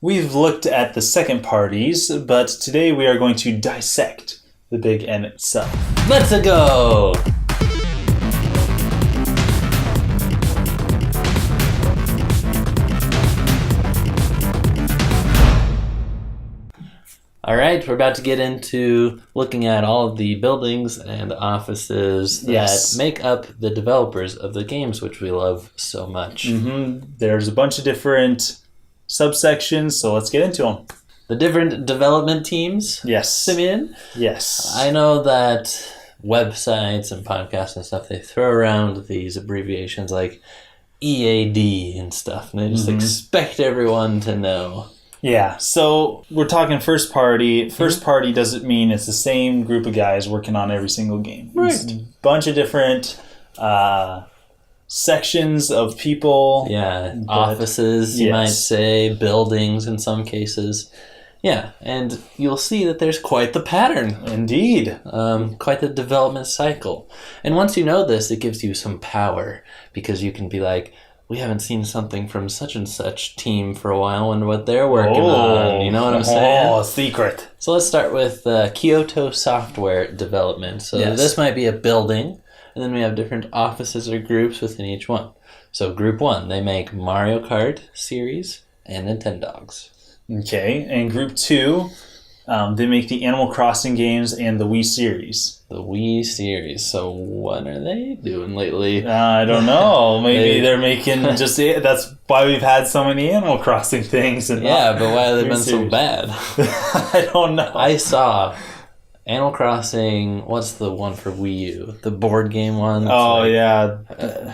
We've looked at the second parties, but today we are going to dissect the big M itself. Let's go! All right, we're about to get into looking at all of the buildings and offices that make up the developers of the games, which we love so much. There's a bunch of different subsections, so let's get into them. The different development teams, Yes. Simeon? Yes. I know that websites and podcasts and stuff, they throw around these abbreviations like EAD and stuff, and they just expect everyone to know. Yeah, so we're talking first party. First party doesn't mean it's the same group of guys working on every single game. Right. It's a bunch of different sections of people. Yeah, offices, you might say, buildings in some cases. Yeah, and you'll see that there's quite the pattern. Indeed. Quite the development cycle. And once you know this, it gives you some power, because you can be like, we haven't seen something from such and such team for a while, and what they're working on. You know what I'm saying? Oh, secret. So let's start with Kyoto Software Development. So this might be a building, and then we have different offices or groups within each one. So Group 1, they make Mario Kart series and Nintendogs. Okay, and Group 2, they make the Animal Crossing games and the Wii series. The Wii series. So what are they doing lately? I don't know. Maybe they're making just... That's why we've had so many Animal Crossing things. And but why have they been so bad? I don't know. I saw Animal Crossing... What's the one for Wii U? The board game one? Oh, yeah.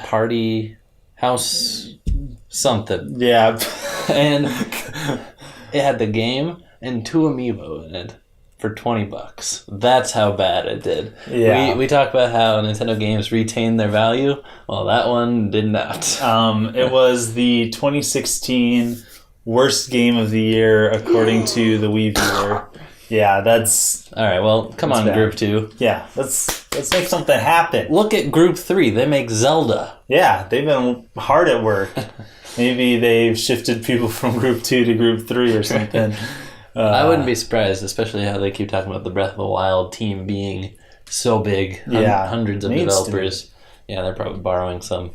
Party House something. Yeah. And it had the game and 2 amiibo in it for $20. That's how bad it did. Yeah. We talk about how Nintendo games retain their value. Well, that one did not. It was the 2016 worst game of the year according to the Wii Viewer. Yeah, that's... All right, well, come on, bad. Group 2. Yeah, let's make something happen. Look at Group 3. They make Zelda. Yeah, they've been hard at work. Maybe they've shifted people from Group 2 to Group 3 or something. I wouldn't be surprised, especially how they keep talking about the Breath of the Wild team being so big. Hundreds of developers. Yeah, they're probably borrowing some.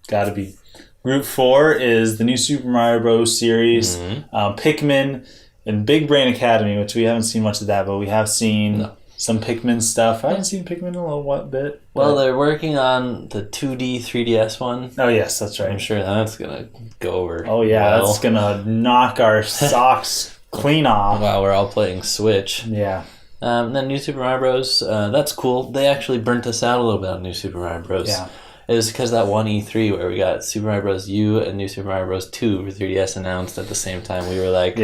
Gotta be. Group 4 is the new Super Mario Bros. Series, Pikmin, and Big Brain Academy, which we haven't seen much of that, but we have seen some Pikmin stuff. I haven't seen Pikmin in a little bit. Well, they're working on the 2D 3DS one. Oh, yes, that's right. I'm sure that's going to go over. Oh, yeah, that's going to knock our socks clean off. Wow, we're all playing Switch. Yeah. Then New Super Mario Bros. That's cool. They actually burnt us out a little bit on New Super Mario Bros. Yeah. It was because that one E3 where we got Super Mario Bros. U and New Super Mario Bros. 2 for 3DS announced at the same time. We were like,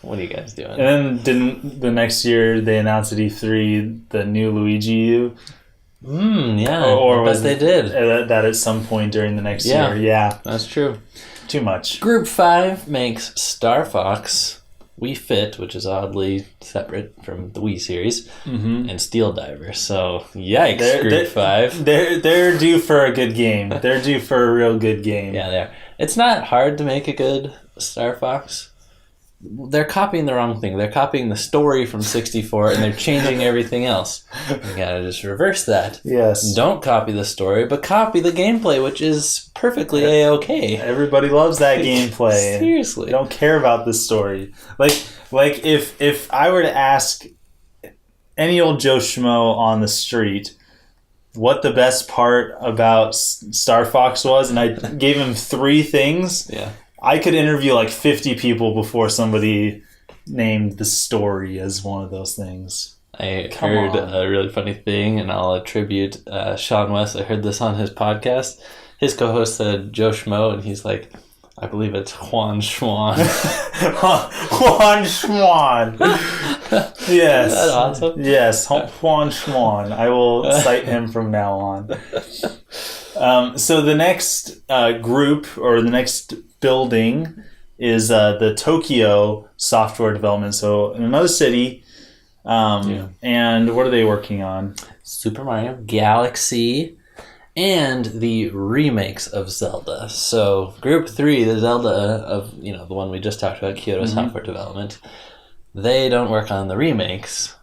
what are you guys doing? And then didn't the next year they announced at E3 the new Luigi U? Or was they did. That at some point during the next year. Yeah. That's true. Too much. Group 5 makes Star Fox, Wii Fit, which is oddly separate from the Wii series, and Steel Diver. So, yikes, Group 5. They're due for a good game. They're due for a real good game. Yeah, they are. It's not hard to make a good Star Fox. They're copying the wrong thing. They're copying the story from 64, and they're changing everything else. You gotta just reverse that. Yes. Don't copy the story, but copy the gameplay, which is perfectly A-okay. Everybody loves that gameplay. Seriously. They don't care about the story. Like if I were to ask any old Joe Schmo on the street what the best part about Star Fox was, and I gave him 3 things... Yeah. I could interview like 50 people before somebody named the story as one of those things. I heard a really funny thing, and I'll attribute Sean West. I heard this on his podcast. His co-host said Joe Schmo, and he's like, I believe it's Juan Schwan. Juan Schwan. Yes. Is that awesome? Yes, Juan Schwan. I will cite him from now on. So the next group, or the next building, is the Tokyo Software Development. So in another city. And what are they working on? Super Mario Galaxy and the remakes of Zelda. So Group 3, the Zelda of, the one we just talked about, Kyoto Software Development, they don't work on the remakes.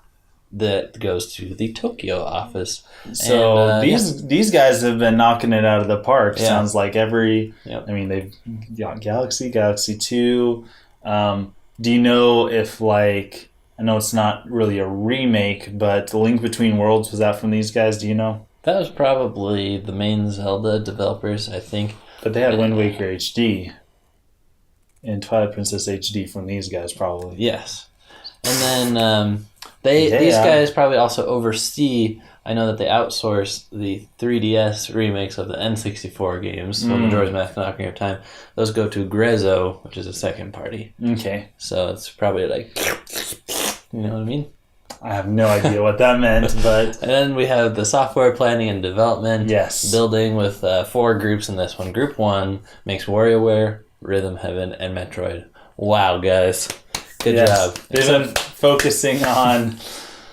That goes to the Tokyo office. So and, these guys have been knocking it out of the park. Yeah. Sounds like every. Yep. I mean, they've got Galaxy 2. Do you know if I know it's not really a remake, but The Link Between Worlds, was that from these guys? Do you know? That was probably the main Zelda developers, I think. But they had Wind Waker HD and Twilight Princess HD from these guys, probably. Yes, and then. These guys probably also oversee. I know that they outsource the 3DS remakes of the N64 games. So Majora's Mask and Ocarina of Time, those go to Grezzo, which is a second party. Okay. So it's probably you know what I mean? I have no idea what that meant, but... And then we have the software planning and development. Yes. Building with 4 groups in this one. Group 1 makes WarioWare, Rhythm Heaven, and Metroid. Wow, guys. Good job. They've been focusing on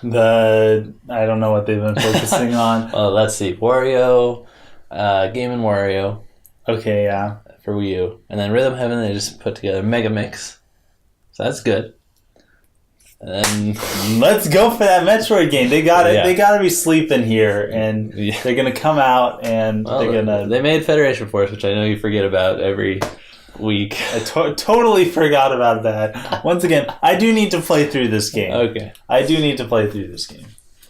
I don't know what they've been focusing on. Well, let's see. Wario, Game & Wario. Okay, yeah. For Wii U. And then Rhythm Heaven, they just put together Mega Mix. So that's good. And then... Let's go for that Metroid game. They got it. Yeah. They got to be sleeping here, and they're going to come out, and they're going to... They made Federation Force, which I know you forget about every... week. I totally forgot about that. Once again, I do need to play through this game. Okay. I do need to play through this game.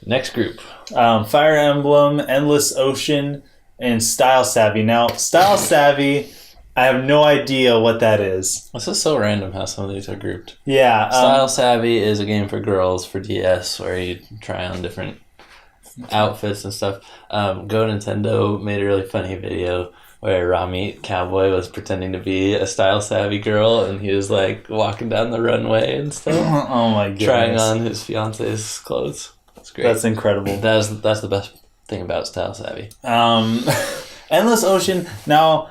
Next group. Fire Emblem, Endless Ocean, and Style Savvy. Now, Style Savvy, I have no idea what that is. This is so random how some of these are grouped. Yeah. Style Savvy is a game for girls for DS where you try on different outfits and stuff. Go Nintendo made a really funny video where Rami Cowboy was pretending to be a style-savvy girl, and he was, walking down the runway and stuff. Oh, my goodness. Trying on his fiance's clothes. That's great. That's incredible. That's the best thing about style-savvy. Endless Ocean. Now,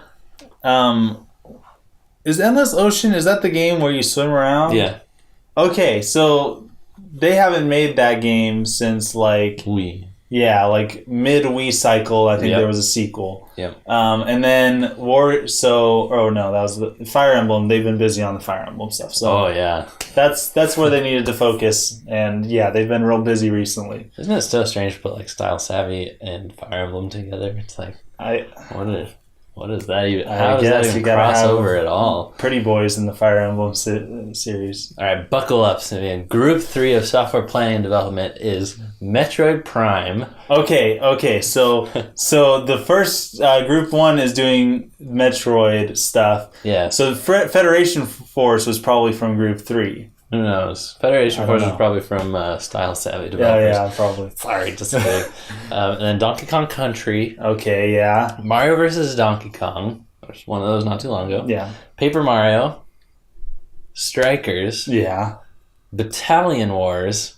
is Endless Ocean, is that the game where you swim around? Yeah. Okay, so they haven't made that game since, Wii. Yeah, mid Wii cycle, I think there was a sequel. Yep. And then that was the Fire Emblem. They've been busy on the Fire Emblem stuff. So that's where they needed to focus. And yeah, they've been real busy recently. Isn't it so strange to put Style Savvy and Fire Emblem together? It's what is that even? How does that even cross over at all? Pretty boys in the Fire Emblem series. All right, buckle up, Simeon. Group 3 of software planning and development is Metroid Prime. Okay. So the first Group 1 is doing Metroid stuff. Yeah. So Federation Force was probably from Group 3. Who knows? Federation Force is probably from Style Savvy developers. Yeah, probably. Sorry, just kidding. And then Donkey Kong Country. Okay, yeah. Mario vs. Donkey Kong. There's one of those not too long ago. Yeah. Paper Mario. Strikers. Yeah. Battalion Wars.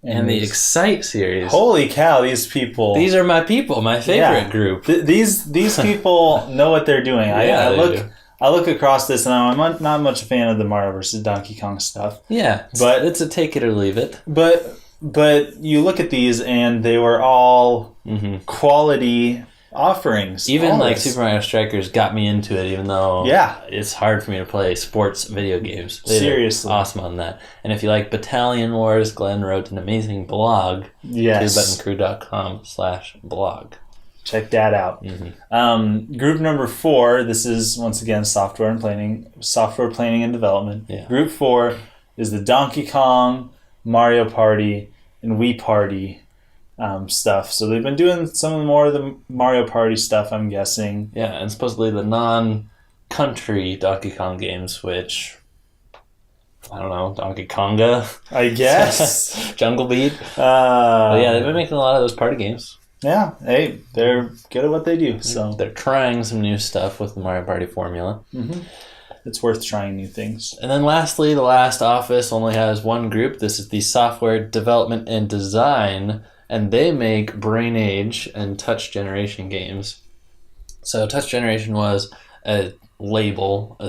And the Excite series. Holy cow, these people. These are my people, my favorite group. These people know what they're doing. I look across this and I'm not much a fan of the Mario vs. Donkey Kong stuff. Yeah, but it's a take it or leave it. But you look at these and they were all quality offerings. Even Super Mario Strikers got me into it, even though it's hard for me to play sports video games. Seriously. Awesome on that. And if you like Battalion Wars, Glenn wrote an amazing blog. Yes. twobuttoncrew.com/blog. Check that out. Group number 4, this is once again software planning and development. Yeah. Group 4 is the Donkey Kong, Mario Party, and Wii Party stuff. So they've been doing some more of the Mario Party stuff, I'm guessing. Yeah, and supposedly the non-country Donkey Kong games, which... I don't know, Donkey Konga? I guess. Jungle Beat. But yeah, they've been making a lot of those party games. Yeah, hey, they're good at what they do. So they're trying some new stuff with the Mario Party formula. It's worth trying new things. And then lastly, the last office only has one group. This is the Software Development and Design, and they make Brain Age and Touch Generation games. So Touch Generation was a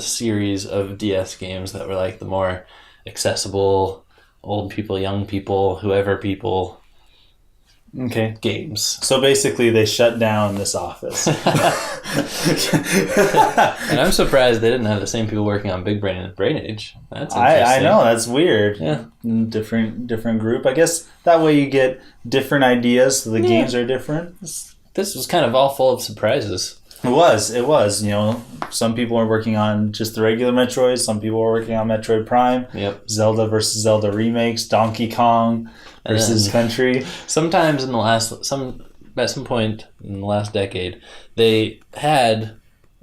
series of DS games that were the more accessible, old people, young people, whoever people Okay. games. So basically, they shut down this office. And I'm surprised they didn't have the same people working on Big Brain and Brain Age. That's interesting. I know, that's weird. Yeah. Different group. I guess that way you get different ideas, so the games are different. This was kind of all full of surprises. It was. You know, some people are working on just the regular Metroid. Some people are working on Metroid Prime. Yep. Zelda versus Zelda remakes. Donkey Kong versus Country. Sometimes at some point in the last decade, they had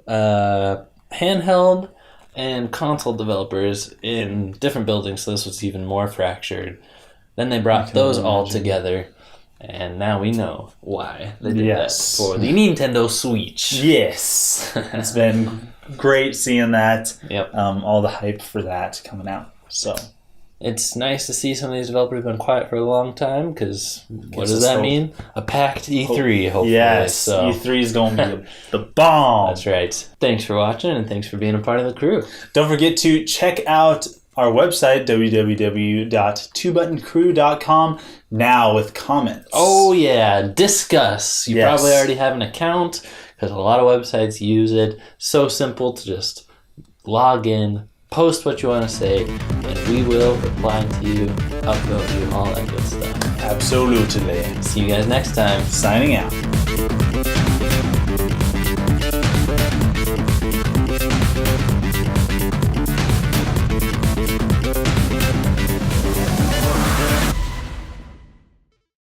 handheld and console developers in different buildings, so this was even more fractured. Then they brought those all together. And now we know why they did that for the Nintendo Switch. Yes. It's been great seeing that. Yep. All the hype for that coming out. So it's nice to see some of these developers have been quiet for a long time, because what does that mean? A packed E3, hopefully. Yes. So. E3 is going to be the bomb. That's right. Thanks for watching, and thanks for being a part of the crew. Don't forget to check out our website, www.twobuttoncrew.com, now with comments. Oh, yeah. Discuss. You probably already have an account, because a lot of websites use it. So simple to just log in, post what you want to say, and we will reply to you, upvote you, all that good stuff. Absolutely. See you guys next time. Signing out.